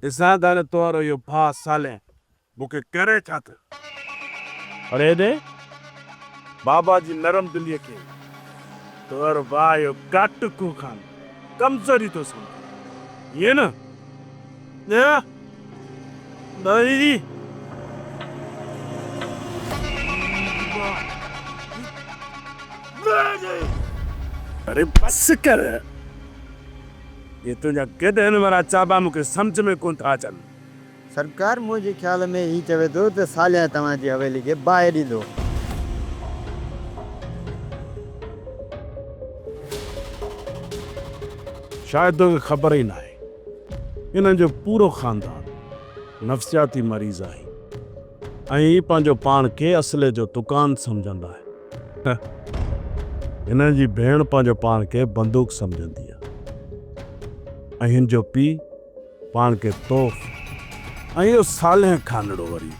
ॾिसां था न तोरो इहो भाउ साले मूंखे करे छा थो। अरे दे बाबा जी नरम दिलीअ खे तोरो भाउ इहो काटकू खान कमज़ोरी थो सम्झे ईअं न दीदी अरे बस कर ये तुंहिंजा केॾनि वारा चाबा मूंखे सम्झ में कोन था अचनि। सरकार मुझे ख्याल में ही चवे तो त सालिया तव्हांजी हवेली खे बाहि ॾींदो। शायदि तोखे ख़बर ई न आहे इन्हनि जो पूरो ख़ानदान नफ़्सियाती मरीज़ आहे ऐं पंहिंजो पाण खे असले जो दुकान सम्झंदा आहे। हिननि जी भेण पंहिंजो पाण खे बंदूक सम्झंदी आहे ऐं हिन जो पीउ पाण खे तोहफ़ ऐं इहो साले खानड़ो वरी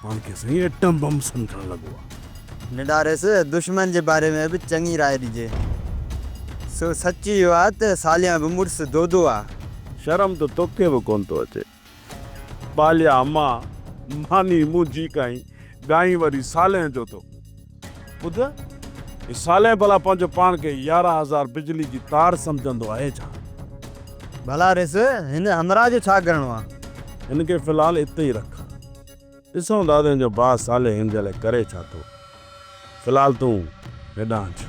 पाण खे सही एटम बम सम्झणु लॻो आहे। निडारेस दुश्मन जे बारे में बि चङी राय ॾिजे। सो सची इहो आहे त सालिया बि मुड़ुसु दोदो आहे। शर्म त तोखे बि कोन थो अचे। बालिया अम्मा मानी मुंहिंजी काई गाई वरी साले जो तो ॿुध ही साले भला पंहिंजो पाण खे 11,000 बिजली जी तार सम्झंदो आहे छा? भला रेस हिन हमरा जो छा करिणो आहे? हिन खे फ़िलहालु हिते ई रख। ॾिसूं दादे जो भाउ साले हिन जे लाइ करे छा थो। फ़िलहालु तूं हेॾां अच।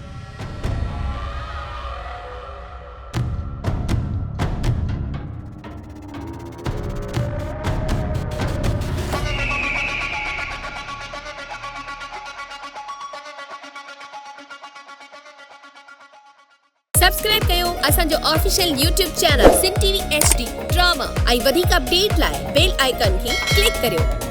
सब्सक्राइब कयो असांजो ऑफिशियल यूट्यूब चैनल सिन टीवी HD ड्रामा ऐं वधीक अपडेट लाइ बेल आइकन खे क्लिक करियो।